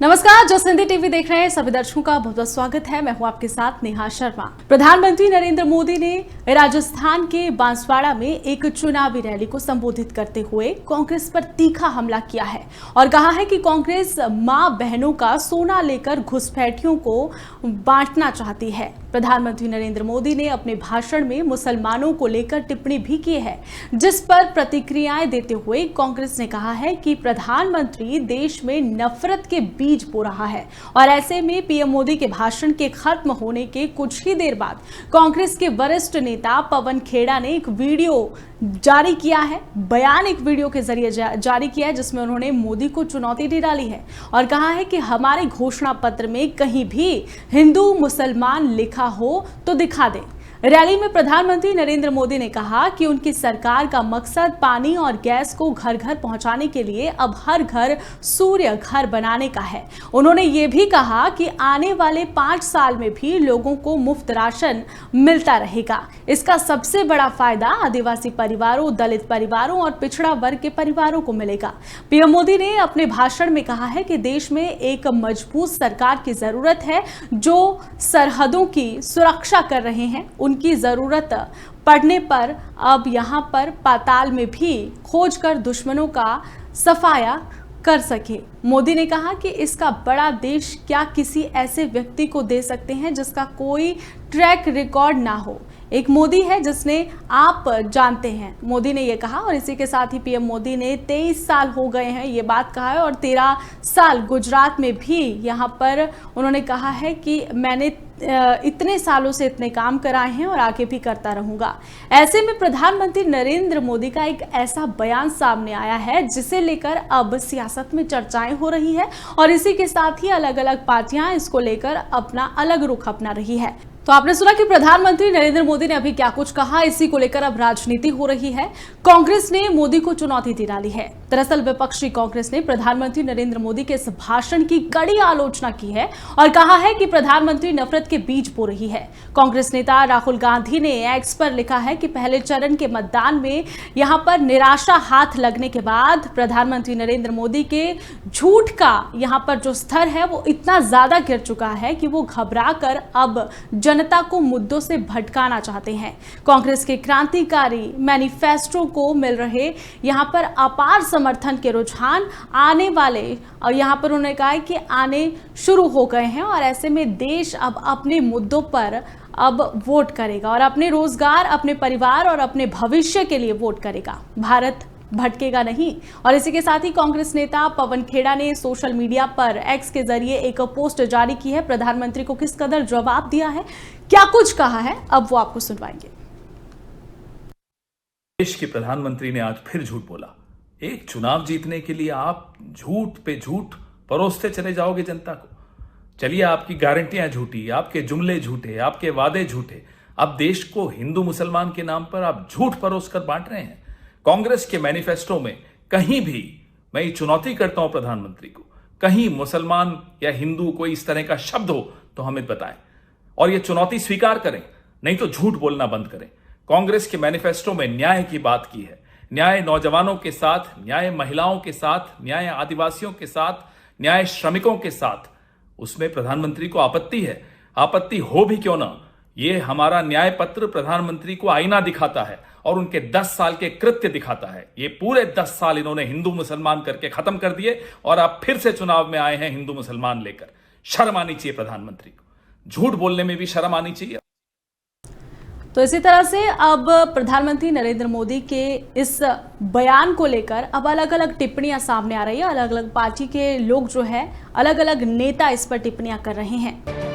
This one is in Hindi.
नमस्कार, जो सिंधी टीवी देख रहे हैं सभी दर्शकों का बहुत बहुत स्वागत है। मैं हूं आपके साथ नेहा शर्मा। प्रधानमंत्री नरेंद्र मोदी ने राजस्थान के बांसवाड़ा में एक चुनावी रैली को संबोधित करते हुए कांग्रेस पर तीखा हमला किया है और कहा है कि कांग्रेस मां बहनों का सोना लेकर घुसपैठियों को बांटना चाहती है। प्रधानमंत्री नरेंद्र मोदी ने अपने भाषण में मुसलमानों को लेकर टिप्पणी भी की है, जिस पर प्रतिक्रियाएं देते हुए कांग्रेस ने कहा है कि प्रधानमंत्री देश में नफरत के बीज बो रहा है और ऐसे में पीएम मोदी के भाषण के खत्म होने के कुछ ही देर बाद कांग्रेस के वरिष्ठ नेता पवन खेड़ा ने एक वीडियो जारी किया है, बयान एक वीडियो के जरिए जारी किया है, जिसमें उन्होंने मोदी को चुनौती दे डाली है और कहा है कि हमारे घोषणा पत्र में कहीं भी हिंदू मुसलमान लिखा हो तो दिखा दें। रैली में प्रधानमंत्री नरेंद्र मोदी ने कहा कि उनकी सरकार का मकसद पानी और गैस को घर घर पहुंचाने के लिए अब हर घर सूर्य घर बनाने का है। उन्होंने ये भी कहा कि आने वाले 5 साल में भी लोगों को मुफ्त राशन मिलता रहेगा। इसका सबसे बड़ा फायदा आदिवासी परिवारों, दलित परिवारों और पिछड़ा वर्ग के परिवारों को मिलेगा। पीएम मोदी ने अपने भाषण में कहा है कि देश में एक मजबूत सरकार की जरूरत है जो सरहदों की सुरक्षा कर रहे हैं। उनकी जरूरत पड़ने पर अब यहां पर पाताल में भी खोज कर दुश्मनों का सफाया कर सके। मोदी ने कहा कि इसका बड़ा देश क्या किसी ऐसे व्यक्ति को दे सकते हैं जिसका कोई ट्रैक रिकॉर्ड ना हो। एक मोदी है जिसने आप जानते हैं, मोदी ने यह कहा। और इसी के साथ ही पीएम मोदी ने 23 साल हो गए हैं ये बात कहा है और 13 साल गुजरात में भी यहाँ पर उन्होंने कहा है कि मैंने इतने सालों से इतने काम कराए हैं और आगे भी करता रहूंगा। ऐसे में प्रधानमंत्री नरेंद्र मोदी का एक ऐसा बयान सामने आया है जिसे लेकर अब सियासत में चर्चाएं हो रही है और इसी के साथ ही अलग अलग पार्टियां इसको लेकर अपना अलग रुख अपना रही है। तो आपने सुना कि प्रधानमंत्री नरेंद्र मोदी ने अभी क्या कुछ कहा, इसी को लेकर अब राजनीति हो रही है। कांग्रेस ने मोदी को चुनौती दे डाली है। दरअसल विपक्षी कांग्रेस ने प्रधानमंत्री नरेंद्र मोदी के इस भाषण की कड़ी आलोचना की है और कहा है कि प्रधानमंत्री नफरत के बीज बो रही है। कांग्रेस नेता राहुल गांधी ने एक्स पर लिखा है कि पहले चरण के मतदान में यहां पर निराशा हाथ लगने के बाद प्रधानमंत्री नरेंद्र मोदी के झूठ का यहां पर जो स्तर है वो इतना ज्यादा गिर चुका है कि वो घबरा कर अब जनता को मुद्दों से भटकाना चाहते हैं। कांग्रेस के क्रांतिकारी मैनिफेस्टो को मिल रहे यहां पर अपार समर्थन के रुझान आने वाले और यहां पर उन्होंने कहा कि आने शुरू हो गए हैं और ऐसे में देश अब अपने मुद्दों पर अब वोट करेगा और अपने रोजगार, अपने परिवार और अपने भविष्य के लिए वोट करेगा। भारत भटकेगा नहीं। और इसी के साथ ही कांग्रेस नेता पवन खेड़ा ने सोशल मीडिया पर एक्स के जरिए एक पोस्ट जारी की है। प्रधानमंत्री को किस कदर जवाब दिया है, क्या कुछ कहा है, अब वो आपको सुनवाएंगे। देश के प्रधानमंत्री ने आज फिर झूठ बोला। एक चुनाव जीतने के लिए आप झूठ पे झूठ परोसते चले जाओगे जनता को। चलिए, आपकी गारंटियां झूठी, आपके जुमले झूठे, आपके वादे झूठे। अब देश को हिंदू मुसलमान के नाम पर आप झूठ परोस कर बांट रहे हैं। कांग्रेस के मैनिफेस्टो में कहीं भी, मैं ये चुनौती करता हूं प्रधानमंत्री को, कहीं मुसलमान या हिंदू कोई इस तरह का शब्द हो तो हमें बताएं और ये चुनौती स्वीकार करें, नहीं तो झूठ बोलना बंद करें। कांग्रेस के मैनिफेस्टो में न्याय की बात की है। न्याय नौजवानों के साथ, न्याय महिलाओं के साथ, न्याय आदिवासियों के साथ, न्याय श्रमिकों के साथ। उसमें प्रधानमंत्री को आपत्ति है। आपत्ति हो भी क्यों ना, ये हमारा न्याय पत्र प्रधानमंत्री को आईना दिखाता है और उनके 10 साल के कृत्य दिखाता है। ये पूरे 10 साल इन्होंने हिंदू मुसलमान करके खत्म कर दिए और अब फिर से चुनाव में आए हैं हिंदू मुसलमान लेकर। शर्म आनी चाहिए प्रधानमंत्री को, झूठ बोलने में भी शर्म आनी चाहिए। तो इसी तरह से अब प्रधानमंत्री नरेंद्र मोदी के इस बयान को लेकर अब अलग अलग टिप्पणियां सामने आ रही है। अलग अलग पार्टी के लोग जो है, अलग अलग नेता इस पर टिप्पणियां कर रहे हैं।